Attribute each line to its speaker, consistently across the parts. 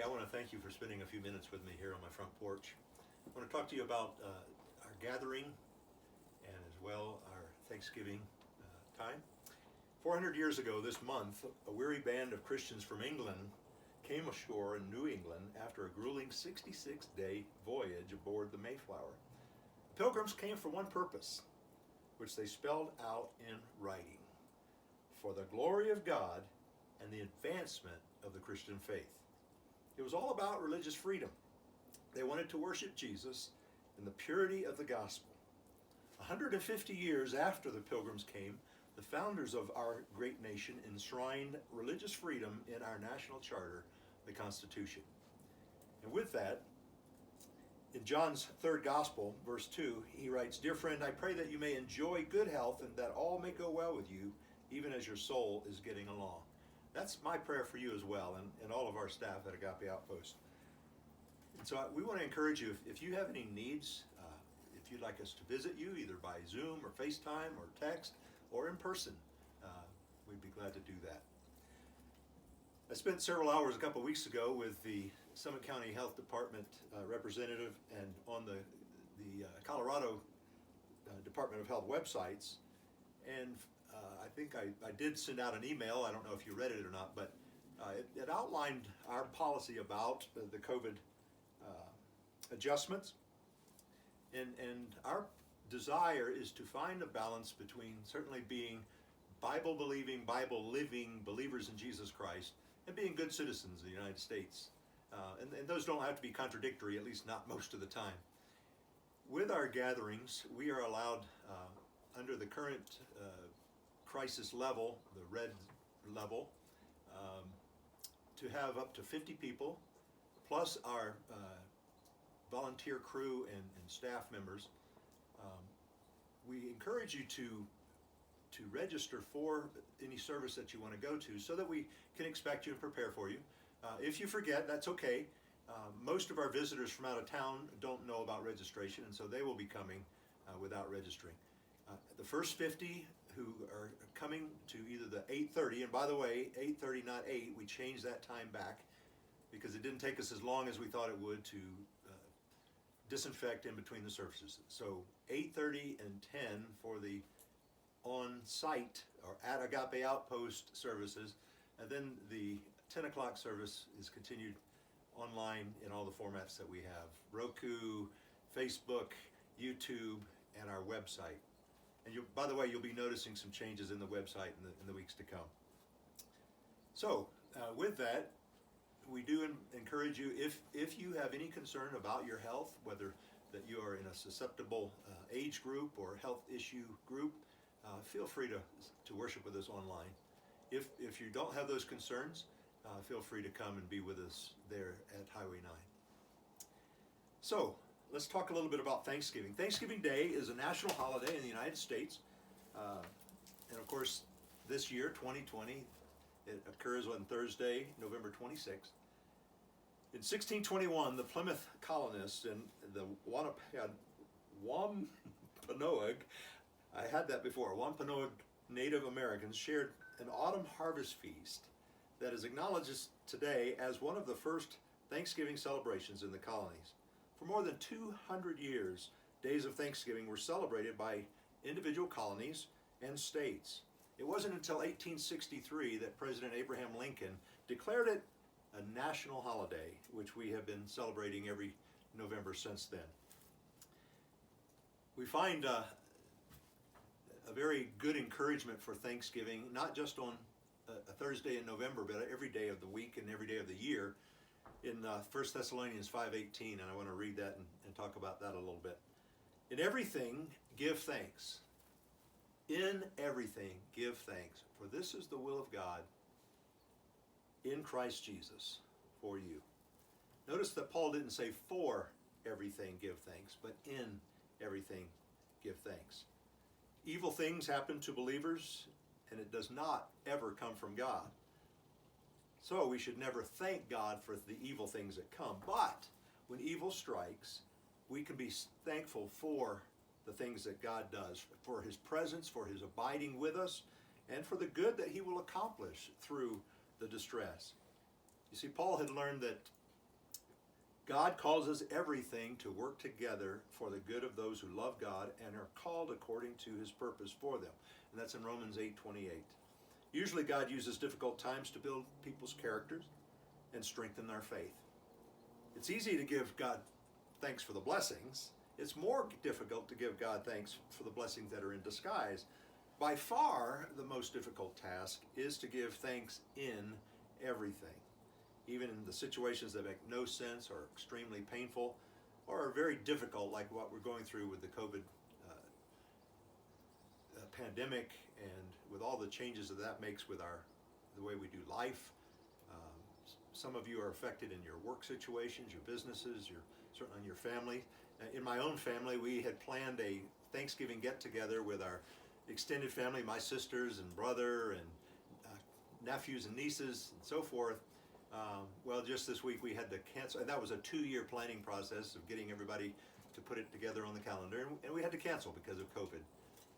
Speaker 1: Hey, I want to thank you for spending a few minutes with me here on my front porch. I want to talk to you about our gathering and as well our Thanksgiving time. 400 years ago this month, a weary band of Christians from England came ashore in New England after a grueling 66-day voyage aboard the Mayflower. The Pilgrims came for one purpose, which they spelled out in writing: for the glory of God and the advancement of the Christian faith. It was all about religious freedom. They wanted to worship Jesus in the purity of the gospel. 150 years after the Pilgrims came, the founders of our great nation enshrined religious freedom in our national charter, the Constitution. And with that, in John's third gospel, verse 2, he writes, "Dear friend, I pray that you may enjoy good health and that all may go well with you, even as your soul is getting along." That's my prayer for you as well, and all of our staff at Agape Outpost. And so we want to encourage you, if you have any needs, if you'd like us to visit you, either by Zoom or FaceTime or text or in person, we'd be glad to do that. I spent several hours a couple of weeks ago with the Summit County Health Department representative and on the Colorado Department of Health websites, and I think I did send out an email. I don't know if you read it or not, but it outlined our policy about the COVID adjustments, and our desire is to find a balance between certainly being Bible-believing, Bible-living believers in Jesus Christ and being good citizens of the United States. And those don't have to be contradictory, at least not most of the time. With our gatherings, we are allowed, under the current crisis level, the red level, to have up to 50 people, plus our volunteer crew and staff members. We encourage you to register for any service that you want to go to so that we can expect you and prepare for you. If you forget, that's okay. Most of our visitors from out of town don't know about registration, and so they will be coming without registering. The first 50 who are coming to either the 8:30, and by the way, 8:30, not 8, we changed that time back because it didn't take us as long as we thought it would to disinfect in between the services. So 8:30 and 10 for the on-site or at Agape Outpost services, and then the 10 o'clock service is continued online in all the formats that we have: Roku, Facebook, YouTube, and our website. And by the way, you'll be noticing some changes in the website in the weeks to come. So with that, we do encourage you, if you have any concern about your health, whether that you are in a susceptible age group or health issue group, feel free to worship with us online. If you don't have those concerns, feel free to come and be with us there at Highway 9. So let's talk a little bit about Thanksgiving. Thanksgiving Day is a national holiday in the United States. And of course, this year, 2020, it occurs on Thursday, November 26th. In 1621, the Plymouth colonists and the Wampanoag, I had that before, Wampanoag Native Americans shared an autumn harvest feast that is acknowledged today as one of the first Thanksgiving celebrations in the colonies. For more than 200 years, days of Thanksgiving were celebrated by individual colonies and states. It wasn't until 1863 that President Abraham Lincoln declared it a national holiday, which we have been celebrating every November since then. We find a very good encouragement for Thanksgiving, not just on a Thursday in November, but every day of the week and every day of the year, in 1 Thessalonians 5:18, and I want to read that and talk about that a little bit. In everything, give thanks. In everything, give thanks, for this is the will of God in Christ Jesus for you. Notice that Paul didn't say for everything give thanks, but in everything give thanks. Evil things happen to believers, and it does not ever come from God. So we should never thank God for the evil things that come. But when evil strikes, we can be thankful for the things that God does, for His presence, for His abiding with us, and for the good that He will accomplish through the distress. You see, Paul had learned that God causes everything to work together for the good of those who love God and are called according to his purpose for them. And that's in Romans 8:28. Usually God uses difficult times to build people's characters and strengthen their faith. It's easy to give God thanks for the blessings. It's more difficult to give God thanks for the blessings that are in disguise. By far, the most difficult task is to give thanks in everything, even in the situations that make no sense or extremely painful or are very difficult, like what we're going through with the COVID pandemic and with all the changes that makes with the way we do life. Some of you are affected in your work situations, your businesses, certainly in your family. In my own family, we had planned a Thanksgiving get-together with our extended family, my sisters and brother and nephews and nieces and so forth. Well, just this week we had to cancel, and that was a 2-year planning process of getting everybody to put it together on the calendar, and we had to cancel because of COVID.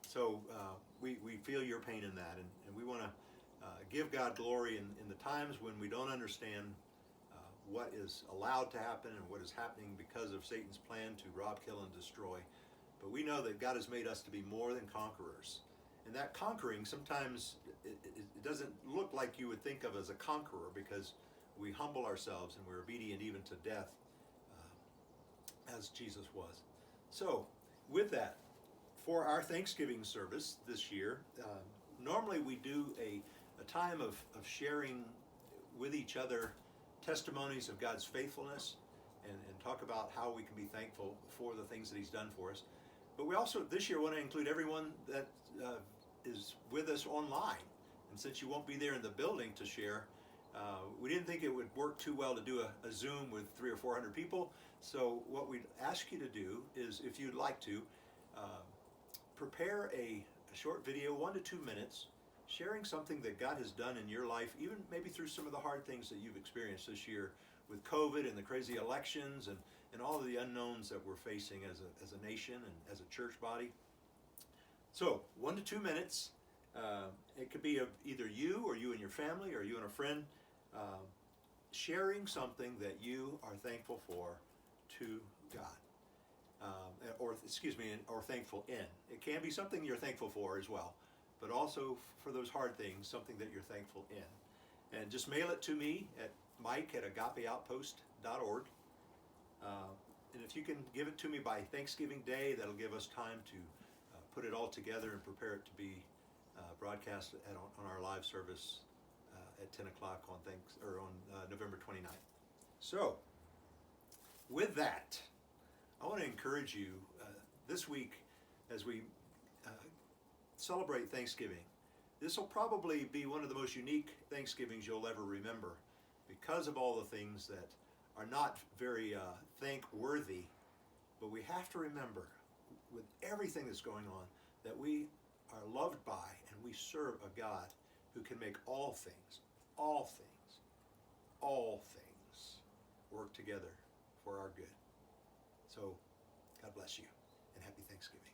Speaker 1: So we feel your pain in that, and we want to give God glory in the times when we don't understand what is allowed to happen and what is happening because of Satan's plan to rob, kill, and destroy. But we know that God has made us to be more than conquerors. And that conquering, sometimes it doesn't look like you would think of as a conqueror, because we humble ourselves and we're obedient even to death, as Jesus was. So, with that, for our Thanksgiving service this year, normally we do a time of sharing with each other testimonies of God's faithfulness and talk about how we can be thankful for the things that he's done for us. But we also this year want to include everyone that is with us online. And since you won't be there in the building to share, we didn't think it would work too well to do a Zoom with 300 or 400 people. So what we'd ask you to do is, if you'd like to, prepare a short video, 1 to 2 minutes, sharing something that God has done in your life, even maybe through some of the hard things that you've experienced this year with COVID and the crazy elections and all of the unknowns that we're facing as a nation and as a church body. So 1 to 2 minutes. It could be of either you or you and your family or you and a friend sharing something that you are thankful for to God. Or thankful in. It can be something you're thankful for as well, but also for those hard things, something that you're thankful in. And just mail it to me at mike@agapeoutpost.org. And if you can give it to me by Thanksgiving Day, that'll give us time to put it all together and prepare it to be broadcast on our live service at 10 o'clock on November 29th. So, with that, I want to encourage you this week as we celebrate Thanksgiving. This will probably be one of the most unique Thanksgivings you'll ever remember, because of all the things that are not very thankworthy. But we have to remember, with everything that's going on, that we are loved by and we serve a God who can make all things work together for our good. So, God bless you and happy Thanksgiving.